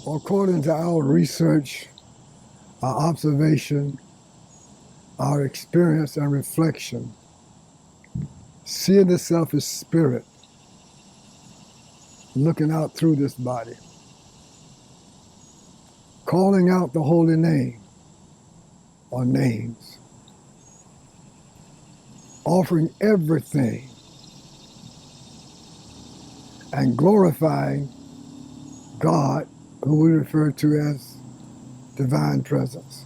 According to our research, our observation, our experience and reflection, seeing itself as spirit, looking out through this body, calling out the holy name or names, offering everything and glorifying God, who we refer to as divine presence,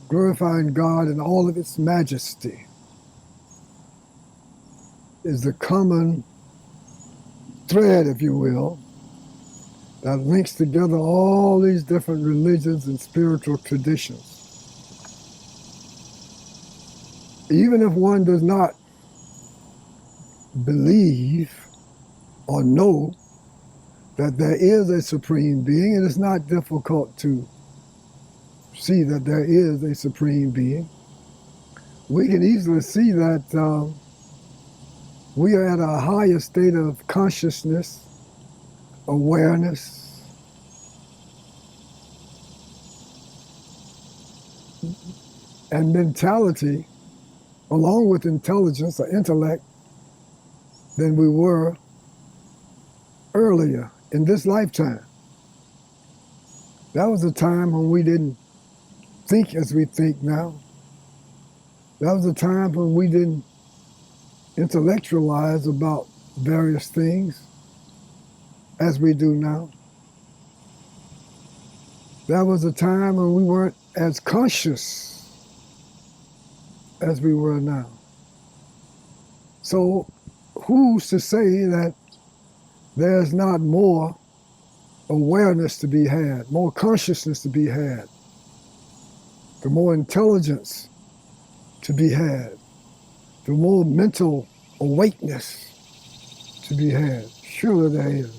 glorifying God in all of its majesty is the common thread, if you will, that links together all these different religions and spiritual traditions. Even if one does not believe or know that there is a supreme being, it is not difficult to see that there is a supreme being. We can easily see that we are at a higher state of consciousness, awareness, and mentality, along with intelligence or intellect, than we were earlier in this lifetime. That was a time when we didn't think as we think now. That was a time when we didn't intellectualize about various things as we do now. That was a time when we weren't as conscious as we were now. So who's to say that there's not more awareness to be had, more consciousness to be had, the more intelligence to be had, the more mental awakeness to be had? Surely there is.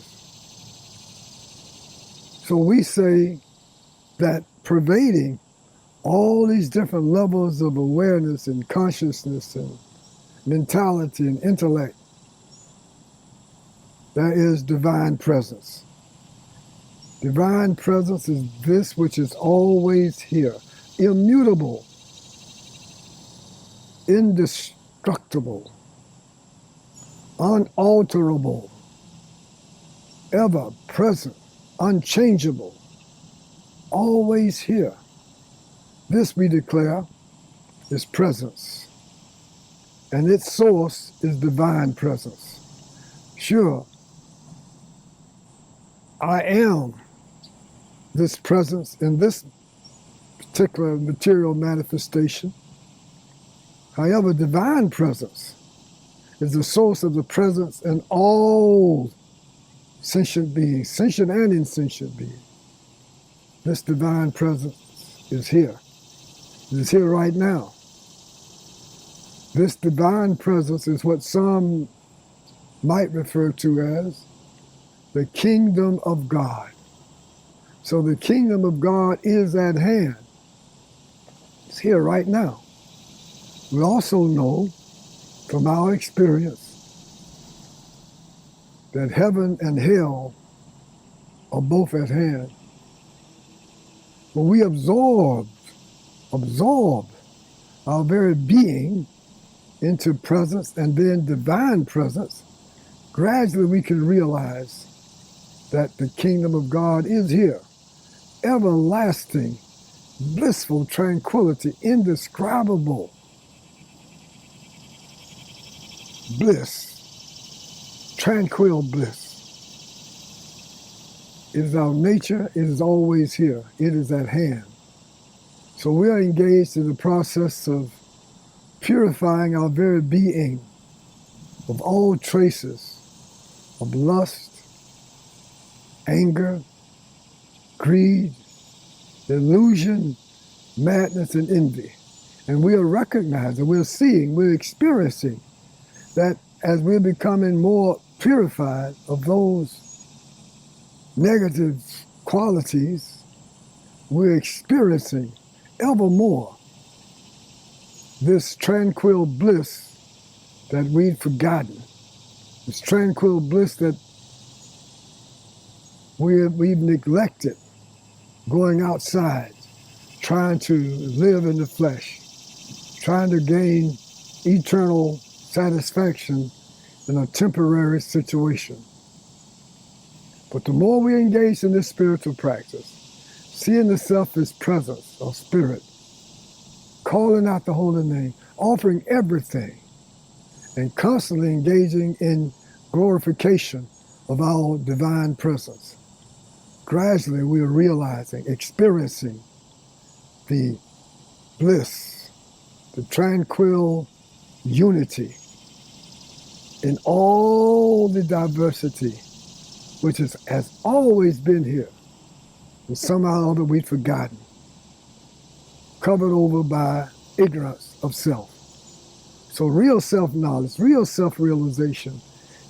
So we say that pervading all these different levels of awareness and consciousness and mentality and intellect, there is divine presence. Divine presence is this which is always here, immutable, indestructible, unalterable, ever present, unchangeable, always here. This we declare is presence, and its source is divine presence. Sure, I am this presence in this particular material manifestation. However, divine presence is the source of the presence in all sentient beings, sentient and insentient beings. This divine presence is here. It is here right now. This divine presence is what some might refer to as the kingdom of God. So the kingdom of God is at hand. It's here right now. We also know from our experience that heaven and hell are both at hand. When we absorb our very being into presence and then divine presence, gradually we can realize that the kingdom of God is here. Everlasting, blissful tranquility, indescribable bliss, tranquil bliss. It is our nature, it is always here, it is at hand. So we are engaged in the process of purifying our very being of all traces of lust, anger, greed, illusion, madness, and envy. And we are recognizing, we're seeing, we're experiencing that as we're becoming more purified of those negative qualities, we're experiencing ever more this tranquil bliss that we'd forgotten, this tranquil bliss that we've neglected going outside, trying to live in the flesh, trying to gain eternal satisfaction in a temporary situation. But the more we engage in this spiritual practice, seeing the self as presence or spirit, calling out the holy name, offering everything, and constantly engaging in glorification of our divine presence, gradually we are realizing, experiencing the bliss, the tranquil unity in all the diversity which has always been here, and somehow or other we've forgotten, covered over by ignorance of self. So real self-knowledge, real self-realization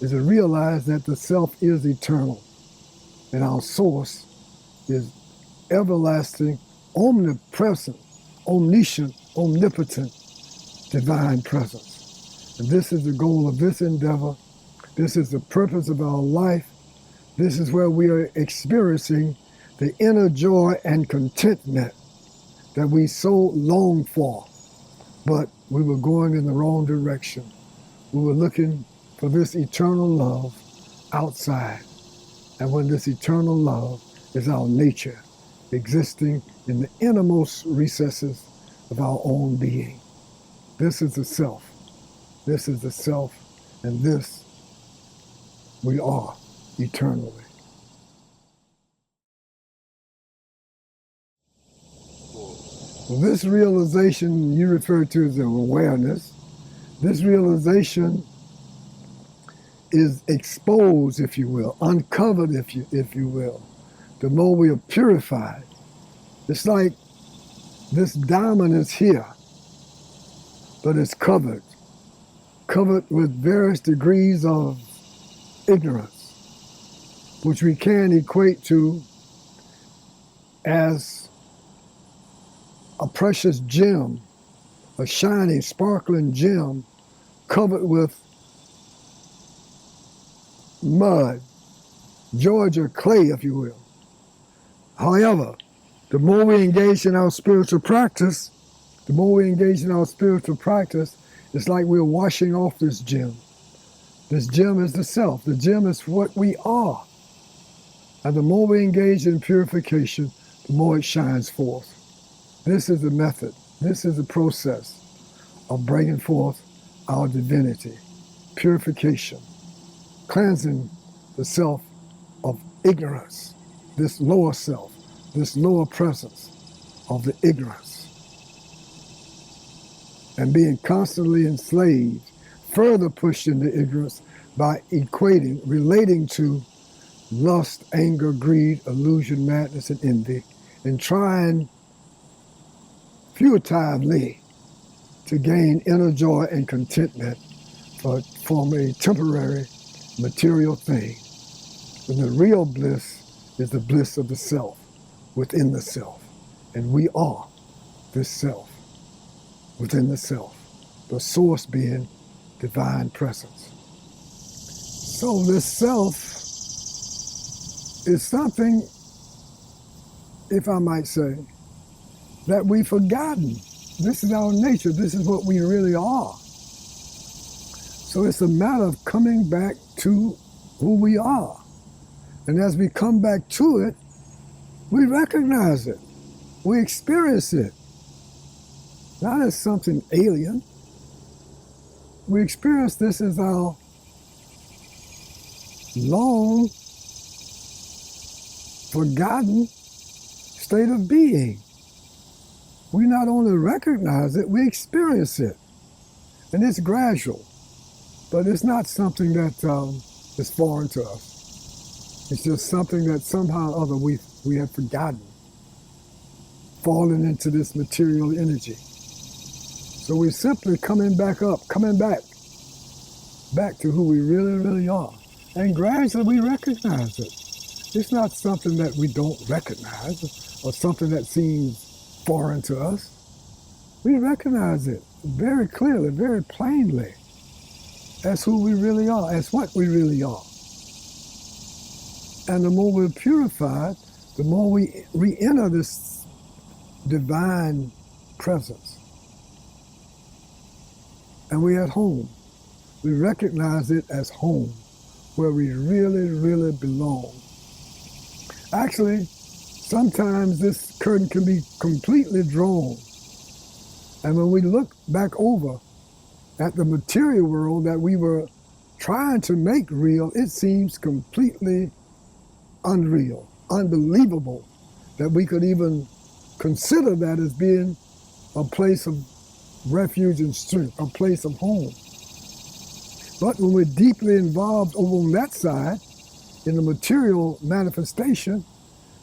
is to realize that the self is eternal and our source is everlasting, omnipresent, omniscient, omnipotent, divine presence. And this is the goal of this endeavor. This is the purpose of our life. This is where we are experiencing the inner joy and contentment that we so long for. But we were going in the wrong direction. We were looking for this eternal love outside. And when this eternal love is our nature, existing in the innermost recesses of our own being. This is the self. This is the self, and this we are eternally. Well, this realization you refer to as awareness, this realization is exposed, if you will, uncovered, if you will, the more we are purified. It's like this diamond is here, but it's covered with various degrees of ignorance, which we can equate to as a precious gem, a shining, sparkling gem covered with mud, Georgia clay, if you will. However, the more we engage in our spiritual practice, it's like we're washing off this gem. This gem is the self. The gem is what we are. And the more we engage in purification, the more it shines forth. This is the method. This is the process of bringing forth our divinity, purification, cleansing the self of ignorance, this lower self, this lower presence of the ignorance, and being constantly enslaved, further pushed into ignorance by relating to lust, anger, greed, illusion, madness, and envy, and trying futilely to gain inner joy and contentment from a temporary material thing, when the real bliss is the bliss of the self, within the self. And we are this self, within the self, the source being divine presence. So this self is something, if I might say, that we've forgotten. This is our nature. This is what we really are. So it's a matter of coming back to who we are. And as we come back to it, we recognize it. We experience it. Not as something alien. We experience this as our long forgotten state of being. We not only recognize it, we experience it. And it's gradual, but it's not something that is foreign to us. It's just something that somehow or other we have forgotten, falling into this material energy. So we're simply coming back to who we really, really are. And gradually we recognize it. It's not something that we don't recognize or something that seems foreign to us. We recognize it very clearly, very plainly, as who we really are, as what we really are. And the more we're purified, the more we re-enter this divine presence, and we're at home, we recognize it as home, where we really, really belong. Actually, sometimes this curtain can be completely drawn. And when we look back over at the material world that we were trying to make real, it seems completely unreal, unbelievable that we could even consider that as being a place of refuge and strength, a place of home. But when we're deeply involved over on that side, in the material manifestation,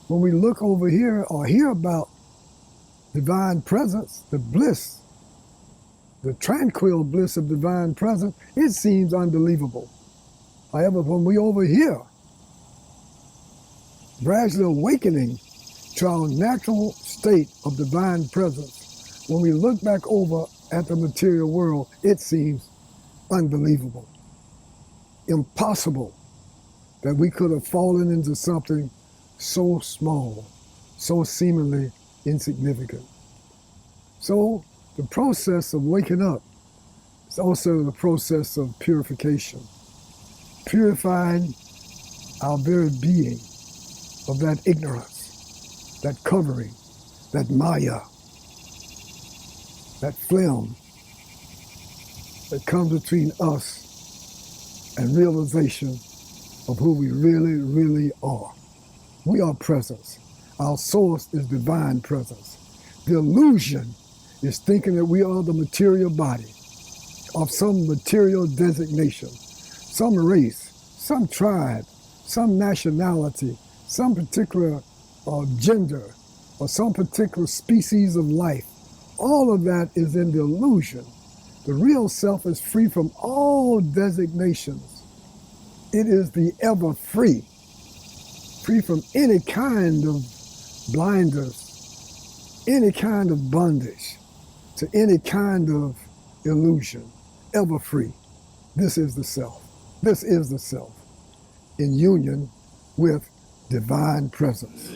when we look over here or hear about divine presence, the bliss, the tranquil bliss of divine presence, it seems unbelievable. However, when we overhear gradually awakening to our natural state of divine presence, when we look back over at the material world, it seems unbelievable, impossible that we could have fallen into something so small, so seemingly insignificant. So the process of waking up is also the process of purification, purifying our very being of that ignorance, that covering, that maya, that phlegm that comes between us and realization of who we really, really are. We are presence. Our source is divine presence. The illusion is thinking that we are the material body of some material designation, some race, some tribe, some nationality, some particular gender, or some particular species of life. All of that is in the illusion. The real self is free from all designations. It is the ever free from any kind of blinders, any kind of bondage, to any kind of illusion, ever free. This is the self. This is the self in union with divine presence.